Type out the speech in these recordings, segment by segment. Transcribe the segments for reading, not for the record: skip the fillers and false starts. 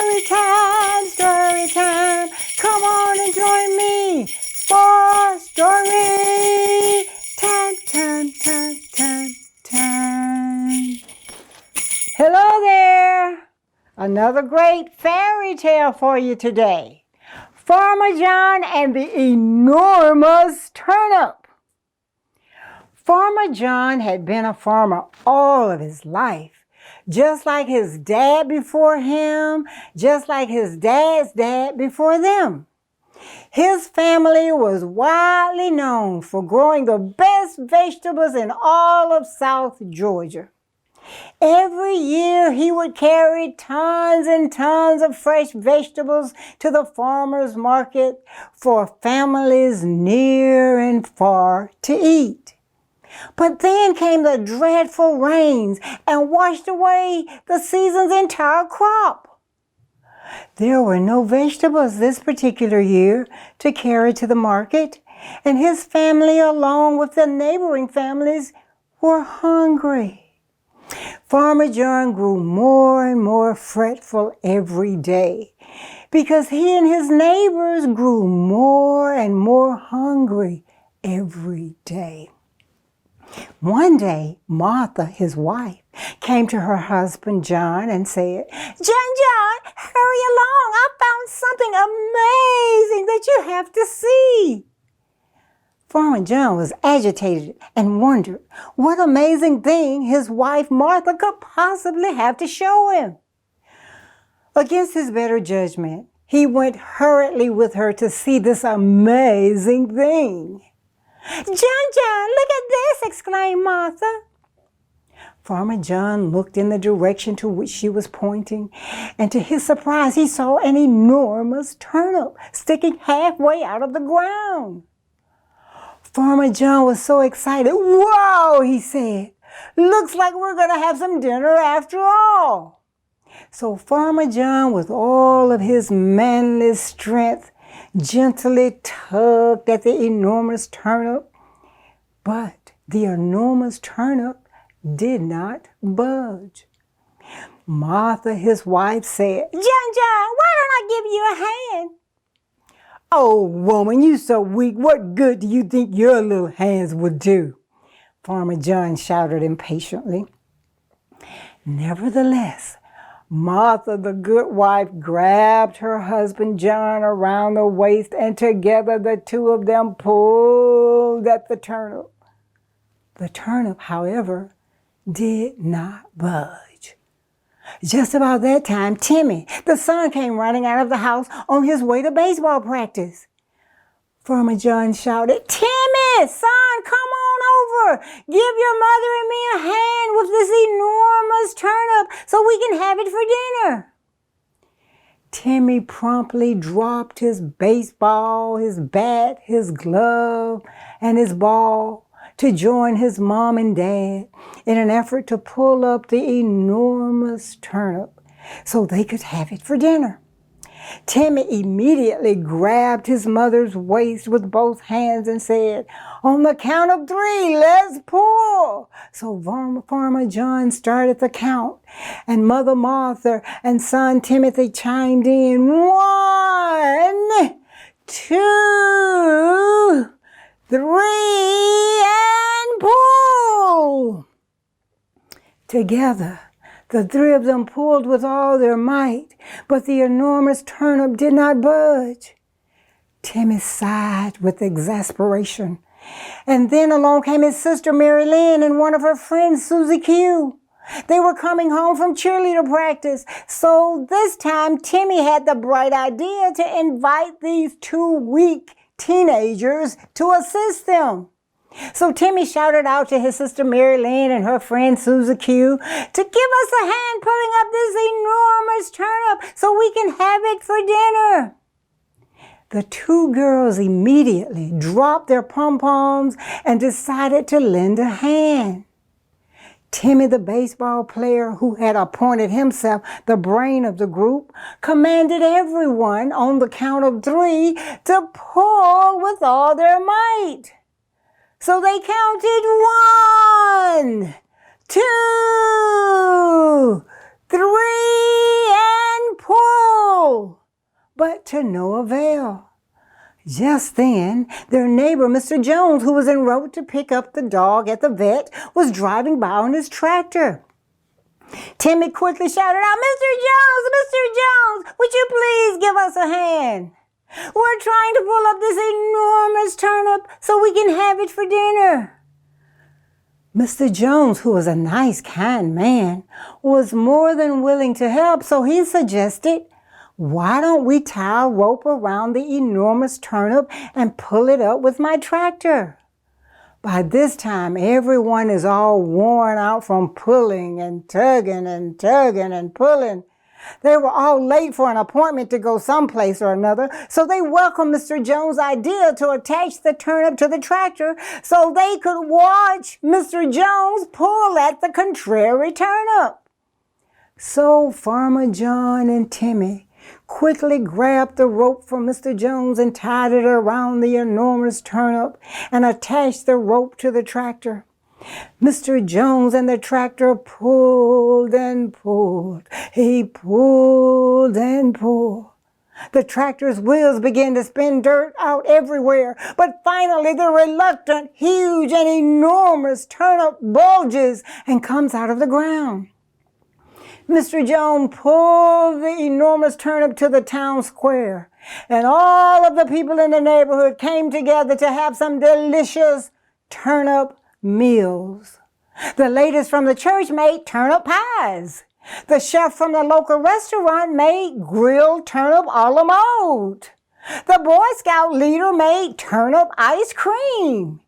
Story time, story time. Come on and join me for story time, time, time, time, time. Hello there. Another great fairy tale for you today. Farmer John and the Enormous Turnip. Farmer John had been a farmer all of his life. Just like his dad before him, just like his dad's dad before them. His family was widely known for growing the best vegetables in all of South Georgia. Every year he would carry tons and tons of fresh vegetables to the farmer's market for families near and far to eat. But then came the dreadful rains and washed away the season's entire crop. There were no vegetables this particular year to carry to the market, and his family, along with the neighboring families, were hungry. Farmer John grew more and more fretful every day because he and his neighbors grew more and more hungry every day. One day, Martha, his wife, came to her husband John and said, John, hurry along. I found something amazing that you have to see. Farmer John was agitated and wondered what amazing thing his wife Martha could possibly have to show him. Against his better judgment, he went hurriedly with her to see this amazing thing. John, look at this, exclaimed Martha. Farmer John looked in the direction to which she was pointing, and to his surprise, he saw an enormous turnip sticking halfway out of the ground. Farmer John was so excited. Whoa, he said. Looks like we're going to have some dinner after all. So Farmer John, with all of his manly strength, gently tugged at the enormous turnip, but the enormous turnip did not budge. Martha, his wife, said, John, why don't I give you a hand? Oh, woman, you so weak. What good do you think your little hands would do? Farmer John shouted impatiently. Nevertheless, Martha, the good wife, grabbed her husband John around the waist, and together the two of them pulled at the turnip. The turnip, however, did not budge. Just about that time, Timmy, the son, came running out of the house on his way to baseball practice. Farmer John shouted, Timmy, son, come on over. Give your mother and me a hand with this enormous turnip so we can have it for dinner. Timmy promptly dropped his baseball, his bat, his glove, and his ball to join his mom and dad in an effort to pull up the enormous turnip so they could have it for dinner. Timmy immediately grabbed his mother's waist with both hands and said, on the count of 3, let's pull. So Farmer John started the count, and Mother Martha and son Timothy chimed in. 1, 2, 3, and pull. Together, the three of them pulled with all their might, but the enormous turnip did not budge. Timmy sighed with exasperation, and then along came his sister Mary Lynn and one of her friends, Susie Q. They were coming home from cheerleader practice, so this time Timmy had the bright idea to invite these 2 weak teenagers to assist them. So Timmy shouted out to his sister Mary Lynn and her friend Susie Q to give us a hand pulling up this enormous turnip so we can have it for dinner. The 2 girls immediately dropped their pom-poms and decided to lend a hand. Timmy, the baseball player who had appointed himself the brain of the group, commanded everyone on the count of 3 to pull with all their might. So they counted 1, 2, 3, and pull. but to no avail. Just then, their neighbor, Mr. Jones, who was en route to pick up the dog at the vet, was driving by on his tractor. Timmy quickly shouted out, Mr. Jones, would you please give us a hand? We're trying to pull up this enormous turnip so we can have it for dinner. Mr. Jones, who was a nice, kind man, was more than willing to help, so he suggested, why don't we tie a rope around the enormous turnip and pull it up with my tractor? By this time, everyone is all worn out from pulling and tugging and tugging and pulling. They were all late for an appointment to go someplace or another, so they welcomed Mr. Jones' idea to attach the turnip to the tractor so they could watch Mr. Jones pull at the contrary turnip. So Farmer John and Timmy quickly grabbed the rope from Mr. Jones and tied it around the enormous turnip and attached the rope to the tractor. Mr. Jones and the tractor pulled and pulled. He pulled and pulled. The tractor's wheels began to spin dirt out everywhere, but finally the reluctant, huge, and enormous turnip bulges and comes out of the ground. Mr. Jones pulled the enormous turnip to the town square, and all of the people in the neighborhood came together to have some delicious turnip meals. The ladies from the church made turnip pies. The chef from the local restaurant made grilled turnip a la mode. The Boy Scout leader made turnip ice cream.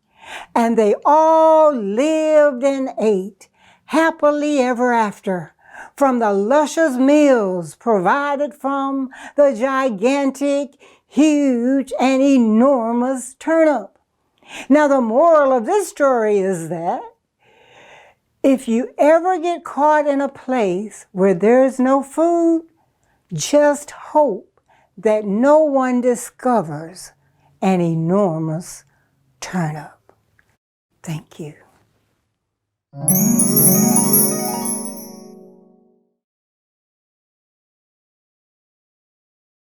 And they all lived and ate happily ever after from the luscious meals provided from the gigantic, huge, and enormous turnip. Now, the moral of this story is that if you ever get caught in a place where there's no food, just hope that no one discovers an enormous turnip. Thank you.